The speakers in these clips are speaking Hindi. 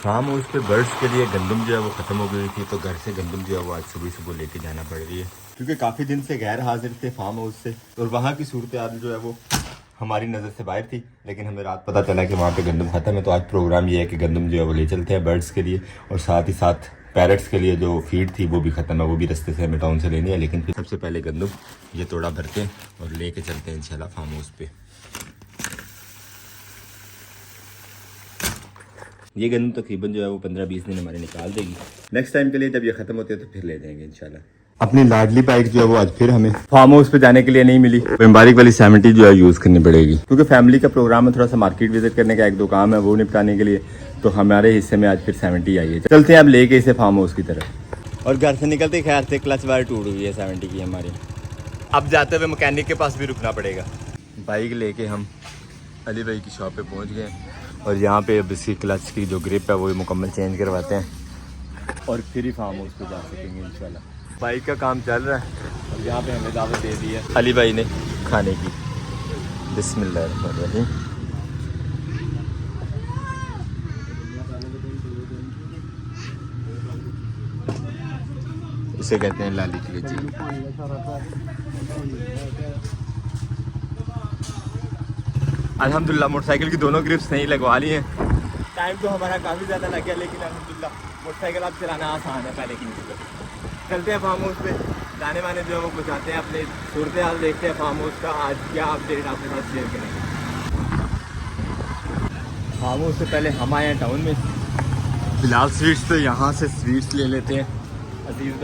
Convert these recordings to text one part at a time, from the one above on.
फार्म हाउस पे बर्ड्स के लिए गंदम जो है वो ख़त्म हो गई थी, तो घर से गंदम जो है वो आज सुबह सुबह लेके जाना पड़ रही है, क्योंकि काफ़ी दिन से गैर हाजिर थे फार्म हाउस से और वहाँ की सूरत हाल जो है वो हमारी नज़र से बाहर थी। लेकिन हमें रात पता चला कि वहाँ पे गंदम ख़त्म है, तो आज प्रोग्राम ये है कि गंदम जो है वो ले चलते हैं बर्ड्स के लिए, और साथ ही साथ पैरट्स के लिए जो फीड थी वो भी ख़त्म है, वो भी रास्ते से हमें टाउन से लेनी है। लेकिन फिर सबसे पहले गंदम ये तोड़ा भरते हैं और लेके चलते हैं इंशाल्लाह फार्म हाउस पे। ये गंदम तकरीबन जो है वो 15-20 दिन हमारे निकाल देगी। नेक्स्ट टाइम के लिए जब ये ख़त्म होते हैं तो फिर ले जाएंगे इंशाल्लाह। अपनी लाडली बाइक जो है वो आज फिर हमें फार्म हाउस पे जाने के लिए नहीं मिली, एम्बारिक वाली 70 जो है यूज़ करनी पड़ेगी, क्योंकि फैमिली का प्रोग्राम है थोड़ा सा मार्केट विजिट करने का, एक दो काम है वो निपटाने के लिए, तो हमारे हिस्से में आज फिर 70 आई है। चलते हैं अब लेके इसे फार्म हाउस की तरफ। और घर से निकलते ख्याल से क्लच वायर टूट हुई है 70 की हमारी। अब जाते हुए मैकेनिक के पास भी रुकना पड़ेगा। बाइक लेके हम अली भाई की शॉप पे पहुंच गए और यहाँ पे अब इसकी क्लच की जो ग्रिप है वो मुकम्मल चेंज करवाते हैं और फिर ही फार्म हाउस पे जा सकेंगे इंशाल्लाह। बाइक का काम चल रहा है और यहाँ पे हमें दावत दे दी है अली भाई ने खाने की। बिस्मिल्लाहिर्रहमानिर्रहीम। इसे कहते हैं लाली की लीची। अल्हम्दुलिल्लाह मोटरसाइकिल की दोनों ग्रिप्स नहीं लगवा ली हैं। टाइम तो हमारा काफ़ी ज़्यादा लग गया, लेकिन अल्हम्दुलिल्लाह मोटरसाइकिल अब चलाना आसान है पहले की निस्बत। चलते हैं फार्म हाउस पे, जाने वाले जो है वो कुछ आते हैं, अपने सूरत हाल देखते हैं फार्म हाउस का आज क्या अपडेट आपके साथ शेयर करेंगे। फार्म हाउस से पहले हम आए हैं टाउन में, फिलहाल स्वीट्स तो यहाँ से स्वीट्स ले लेते हैं। अजीज़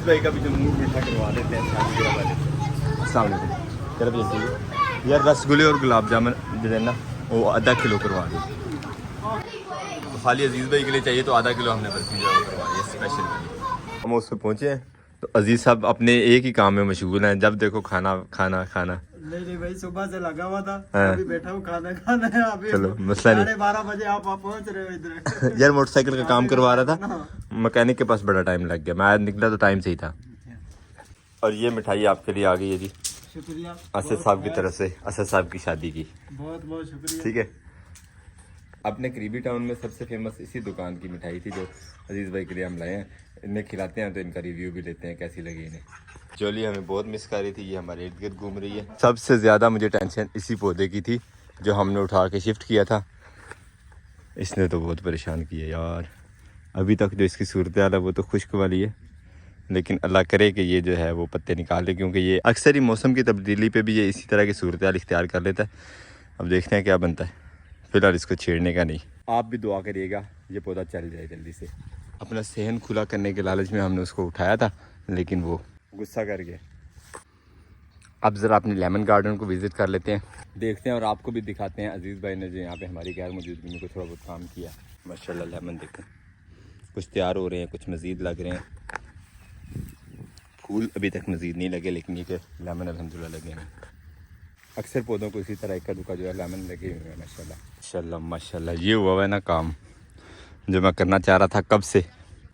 भाई का भी जो मुँह मीठा करवा देते हैं शादी वाले। अस्सलाम वालेकुम। तरफ जैसे यार रसगुल्ले और गुलाब जामुन जो है ना वो आधा किलो करवा दो। तो खाली अजीज़ भाई के लिए चाहिए तो आधा किलो हमने बर्फी जो है करवा दी है स्पेशल के लिए। हम उस पर पहुँचे हैं तो अजीज़ साहब अपने एक ही काम में मशगूल हैं, जब देखो खाना खाना खाना। नहीं भाई सुबह से लगा हुआ था, अभी बैठा हूँ खाना खाना है। अभी चलो मसला नहीं, 12:30 बजे आप पहुँच रहे हो इधर। यार मोटरसाइकिल का काम करवा रहा था, मैकेनिक के पास बड़ा टाइम लग गया, मैं निकला तो टाइम से ही था। और ये मिठाई आपके लिए आ गई है जी, शुक्रिया असद साहब की तरफ से, असद साहब की शादी की। बहुत बहुत शुक्रिया। ठीक है, अपने करीबी टाउन में सबसे फेमस इसी दुकान की मिठाई थी जो अजीज़ भाई के लिए हम लाए हैं। इन्हें खिलाते हैं तो इनका रिव्यू भी लेते हैं कैसी लगी इन्हें। जोली हमें बहुत मिस कर रही थी, ये हमारे इर्द गिर्द घूम रही है। सबसे ज़्यादा मुझे टेंशन इसी पौधे की थी जो हमने उठा के शिफ्ट किया था, इसने तो बहुत परेशान किया यार। अभी तक जो इसकी सूरत हाल है वो तो खुश्क वाली है, लेकिन अल्लाह करे कि ये जो है वो पत्ते निकाल दे, क्योंकि ये अक्सर ही मौसम की तब्दीली पे भी ये इसी तरह की सूरत हाल इख्तियार कर लेता है। अब देखते हैं क्या बनता है, फिलहाल इसको छेड़ने का नहीं। आप भी दुआ करिएगा ये पौधा चल जाए जल्दी से। अपना सहन खुला करने के लालच में हमने उसको उठाया था, लेकिन वो गुस्सा कर गया। अब ज़रा अपने लेमन गार्डन को विज़िट कर लेते हैं, देखते हैं और आपको भी दिखाते हैं अजीज़ भाई ने जो यहाँ पे हमारी गैर मौजूदगी में थोड़ा बहुत काम किया। माशाल्लाह लेमन देखें, कुछ तैयार हो रहे हैं, कुछ मज़ीद लग रहे हैं। फूल अभी तक मज़ीद नहीं लगे, लेकिन ये कि लेमन अल्हम्दुलिल्लाह लगे हैं। अक्सर पौधों को इसी तरह इक्का दुक्का जो है लेमन लगे हुए हैं। माशाल्लाह माशाल्लाह माशाल्लाह। ये हुआ है ना काम जो मैं करना चाह रहा था कब से,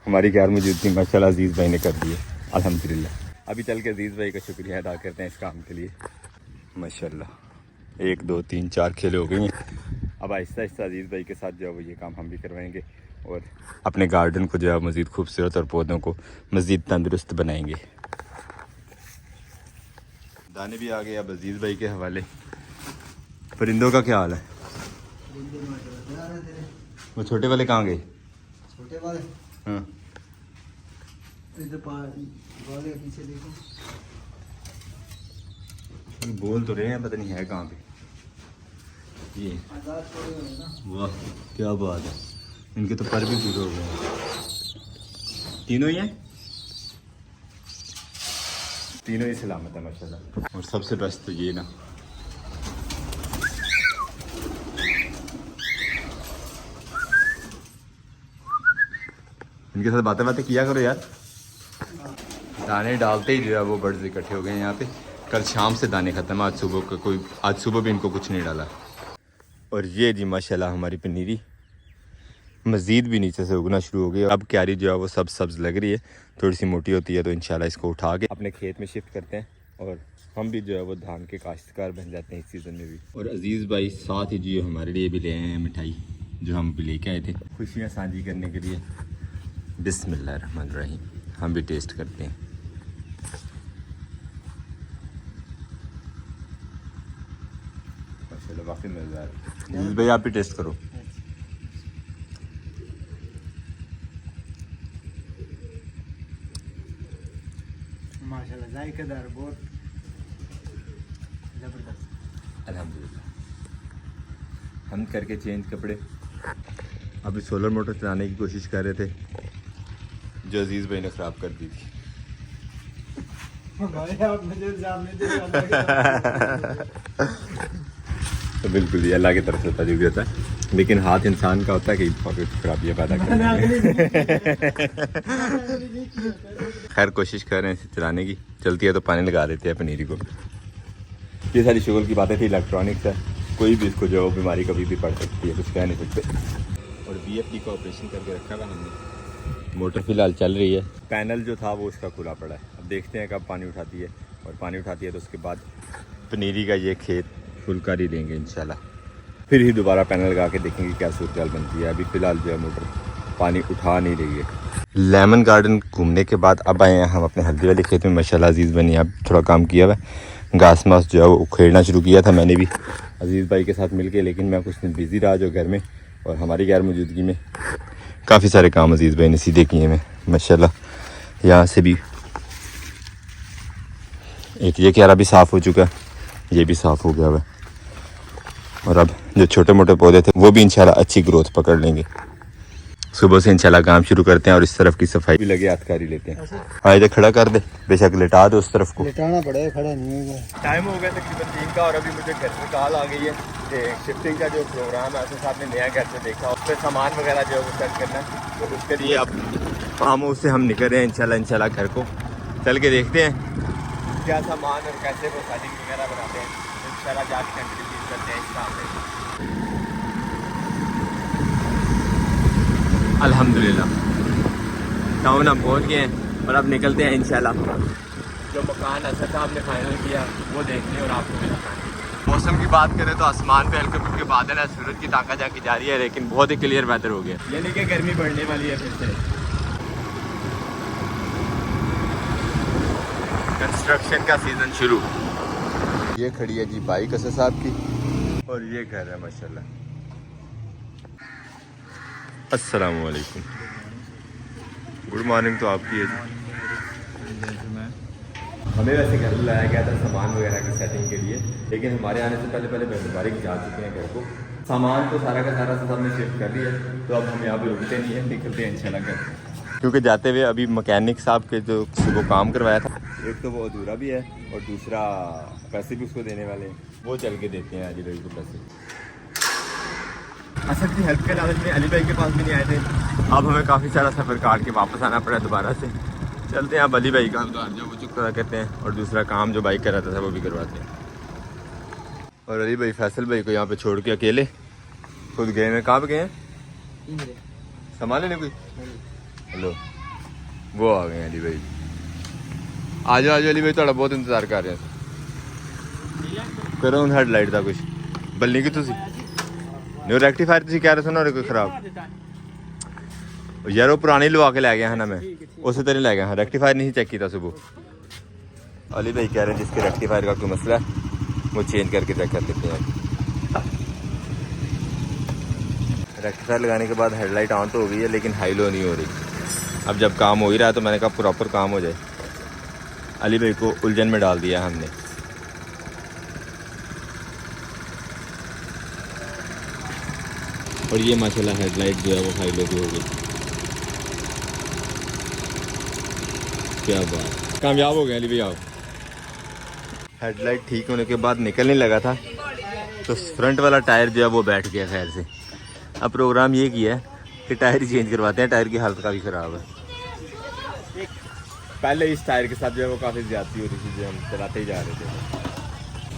हमारी गैर मौजूदगी माशाल्लाह अजीज़ भाई ने कर दी है अल्हम्दुलिल्लाह। अभी चल के अजीज़ भाई का शुक्रिया अदा करते हैं इस काम के लिए। माशाल्लाह 1 2 3 4 खेले हो गई हैं। अब आहिस्ता आहिस्ता अजीज़ भाई के साथ जो है वो ये काम हम भी करवाएंगे और अपने गार्डन को जो है मज़ीद खूबसूरत और पौधों को मज़ीद तंदुरुस्त बनाएंगे। दाने भी आ गए अब अजीज़ भाई के हवाले। परिंदों का क्या हाल है? वो छोटे वाले कहाँ गए? छोटे वाले हाँ इधर वाले पीछे देखो, बोल तो रहे हैं, पता नहीं है कहाँ पे। ये वाह क्या बात है, इनके तो पर भी पूरे हो गए हैं। तीनों ही हैं, तीनों ही सलामत है माशाल्लाह। और सबसे बेस्ट तो ये ना, इनके साथ बातें बातें किया करो यार। दाने डालते ही जो है वो बर्ड्स इकट्ठे हो गए हैं यहाँ पे। कल शाम से दाने ख़त्म, आज सुबह भी इनको कुछ नहीं डाला। और ये जी माशाल्लाह हमारी पनीरी मज़ीद भी नीचे से उगना शुरू हो गई। अब क्यारी जो है वो सब्ज़ लग रही है, थोड़ी सी मोटी होती है, तो इंशाल्लाह इसको उठा के अपने खेत में शिफ्ट करते हैं और हम भी जो है वो धान के काश्तकार बन जाते हैं इस सीज़न में भी। और अजीज़ भाई साथ ही जो हमारे लिए भी ले आए हैं मिठाई, जो हम भी लेके आए थे खुशियाँ साझी करने के लिए। बिस्मिल्लाहिर्रहमानिर्रहीम। हम भी टेस्ट करते हैं। माशाल्लाह काफ़ी मज़ेदार है। भाई आप भी टेस्ट करो। माशाल्लाह जायकेदार, बहुत जबरदस्त। अल्हम्दुलिल्लाह। हम करके चेंज कपड़े अभी सोलर मोटर चलाने की कोशिश कर रहे थे जो अजीज़ भाई ने ख़राब कर दी थी। भाई आप मुझे सामने से तो बिल्कुल ये अल्लाह की तरफ से होता जो भी होता है, लेकिन हाथ इंसान का होता है कि पॉकेट खराबियाँ पैदा कर। खैर कोशिश कर रहे हैं इसे चलाने की, चलती है तो पानी लगा देते हैं पनीरी को। ये सारी शुगर की बातें थी। इलेक्ट्रॉनिक्स है, कोई भी इसको जो बीमारी कभी भी पड़ सकती है, कुछ कह नहीं सकते। और BFD का ऑपरेशन करके रखा हुआ हमने। मोटर फिलहाल चल रही है। पैनल जो था वो उसका खुला पड़ा है। अब देखते हैं कब पानी उठाती है, और पानी उठाती है तो उसके बाद पनीरी का ये खेत फुलकारी देंगे इंशाल्लाह। फिर ही दोबारा पैनल लगा के देखेंगे क्या सूरत बनती है। अभी फ़िलहाल जो है मोटर पानी उठा नहीं रही है। लेमन गार्डन घूमने के बाद अब आए हैं हम अपने हल्दी वाले खेत में। माशाल्लाह अजीज़ भाई ने अब थोड़ा काम किया हुआ है। घास मास जो है वो उखेड़ना शुरू किया था मैंने भी अजीज़ भाई के साथ मिलके, लेकिन मैं कुछ दिन बिज़ी रहा जो घर में, और हमारी गैर मौजूदगी में काफ़ी सारे काम अजीज़ भाई ने सीधे किए हैं माशाल्लाह। यहाँ से भी एक ये क्यारा भी साफ़ हो चुका है, ये भी साफ़ हो गया हुआ है, और अब जो छोटे मोटे पौधे थे वो भी इंशाल्लाह अच्छी ग्रोथ पकड़ लेंगे। सुबह से इंशाल्लाह काम शुरू करते हैं और इस तरफ की सफाई भी लगे हाथ कारी लेते हैं। हाँ इधर खड़ा कर दे, बेशक लेटा दे उस तरफ को। लेटाना पड़ेगा, खड़ा नहीं होगा। टाइम हो गया तकरीबन 3 का, और अभी मुझे घर से कॉल आ गई है कि शिफ्टिंग का जो प्रोग्राम है साहब ने नया घर से देखा, उस पर सामान वगैरह जो है वो सेट करना है, तो उसके लिए अब फार्म से हम निकल रहे हैं इंशाल्लाह घर को चल के देखते हैं क्या सामान और कैसे वो सेटिंग वगैरह बनाते हैं। इंशाल्लाह जाके कंट्रीब्यूट करते हैं इस काम में। अल्हम्दुलिल्लाह टाउन हम पहुँच गए हैं, और अब निकलते हैं इंशाल्लाह। जो मकान असद साहब ने फाइनल किया वो देखने और आपको भी दिखाएं। मौसम की बात करें तो आसमान पे हल्के फुल्के बादल है, सूरज की ताकत जाके जा रही है, लेकिन बहुत ही क्लियर वेदर हो गया, यानी कि गर्मी बढ़ने वाली है फिर से। कंस्ट्रक्शन का सीजन शुरू। ये खड़ी है जी बाइक असद साहब की, और ये घर है माशाल्लाह। अस्सलाम वालेकुम। गुड मॉर्निंग तो आपकी है जी। हमें वैसे घर लाया गया था सामान वगैरह की सेटिंग के लिए, लेकिन हमारे आने से पहले मुबारक जा चुके हैं घर को। सामान तो सारा का सारा हमने शिफ्ट कर लिया है, तो अब हम यहाँ पे रुकते नहीं हैं, निकलते हैं इंशाल्लाह घर, क्योंकि जाते हुए अभी मैकेनिक साहब के जो वो काम करवाया था, एक तो वो अधूरा भी है और दूसरा पैसे भी उसको देने वाले हैं, वो चल के देते हैं अली भाई को पैसे। असद की हेल्प के लालच में अली भाई के पास भी नहीं आए थे। अब हमें काफ़ी सारा सफ़र काट के वापस आना पड़ा दोबारा से। चलते हैं अब अली भाई का उधार जो वो चुकता करते हैं, और दूसरा काम जो बाइक कर रहा था वो भी करवाते हैं। और अली भाई फैसल भाई को यहाँ पे छोड़ के अकेले खुद गए हैं। कहाँ पे गए हैं? सामान लेने कोई? हेलो वो आ गए हैं अली भाई। आ जाओ अली भाई, थोड़ा बहुत इंतजार कर रहे हैं। करो हेडलाइट का कुछ बल्ली की तुसी न्यू रेक्टिफायर तुसी कह रहे थे ना कोई खराब यार, वो पुरानी लवा के लै गया है ना, मैं उसी तरह लै गया हाँ। रेक्टिफायर नहीं चेक किया सुबह। अली भाई कह रहे हैं जिसके रेक्टिफायर का कोई मसला है वो चेंज करके चेक कर लेते हैं। रेक्टिफायर लगाने के बाद हेडलाइट ऑन तो हो गई है, लेकिन हाई लो नहीं हो रही। अब जब काम हो ही रहा है तो मैंने कहा प्रॉपर काम हो जाए। अली भाई को उलझन में डाल दिया हमने। और ये माशाल्लाह हेडलाइट जो है वो हाई लो की हो गई। क्या बात, कामयाब हो गए अली भाई आप। हेडलाइट ठीक होने के बाद निकलने लगा था तो फ्रंट वाला टायर जो है वो बैठ गया खैर से। अब प्रोग्राम ये किया है कि टायर ही चेंज करवाते हैं, टायर की हालत काफ़ी ख़राब है। पहले इस टायर के साथ जो है वो काफ़ी ज़्यादती हो रही थी, जो हम चलाते ही जा रहे थे।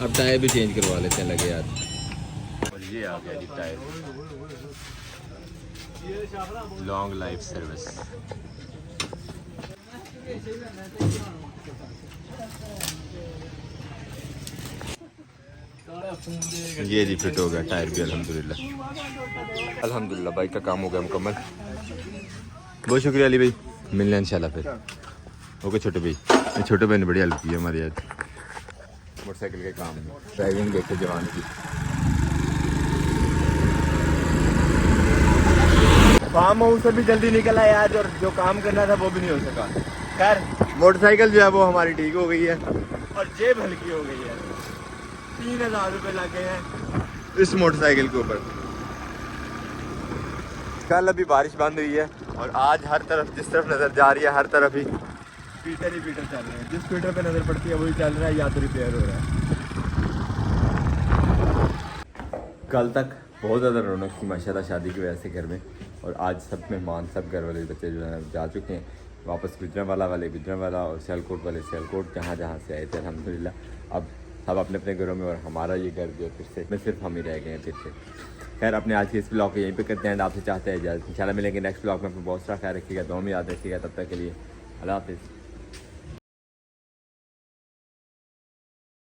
अब टायर भी चेंज करवा लेते हैं लगे यार। और ये आ गया जी टायर, लॉन्ग लाइफ सर्विस। ये जी फिट हो गया टायर भी अल्हम्दुलिल्लाह। अल्हम्दुलिल्लाह बाइक का काम हो गया मुकम्मल। बहुत शुक्रिया अली भाई, मिलना इंशाल्लाह फिर। ओके छोटे भाई, ये छोटे भाई ने बड़ी हेल्प की है हमारी आज मोटरसाइकिल के काम में। ड्राइविंग देखे जवान की। फार्म हाउस से भी जल्दी निकल आया आज और जो काम करना था वो भी नहीं हो सका। खैर मोटरसाइकिल जो है वो हमारी ठीक हो गई है और जेब हल्की हो गई है। 3000 रुपये लगे हैं इस मोटरसाइकिल के ऊपर। कल अभी बारिश बंद हुई है और आज हर तरफ जिस तरफ नज़र जा रही है हर तरफ ही पीटर ही पीटर चल रहे हैं। जिस पीटर पे नज़र पड़ती है वही चल रहा है या तो रिपेयर हो रहा है। कल तक बहुत ज़्यादा रौनक थी माशाल्लाह शादी की वजह से घर में, और आज सब मेहमान सब घर वाले बच्चे जो है जा चुके हैं वापस। गुजरांवाला वाले गुजरांवाला और सियालकोट वाले सियालकोट, जहाँ जहाँ से आए थे अल्हम्दुलिल्लाह। अब सब अपने अपने घरों में और हमारा ये घर जो फिर से में सिर्फ हम ही रह गए हैं फिर से। खैर अपने आज के इस ब्लॉग को यहीं पे करते हैं। आपसे चाहते हैं इजाज़त, इंशाल्लाह मिलेंगे नेक्स्ट ब्लॉग में। अपना बहुत सारा ख्याल रखिएगा, दुआ में याद रखिएगा। तब तक के लिए अल्लाह हाफिज़।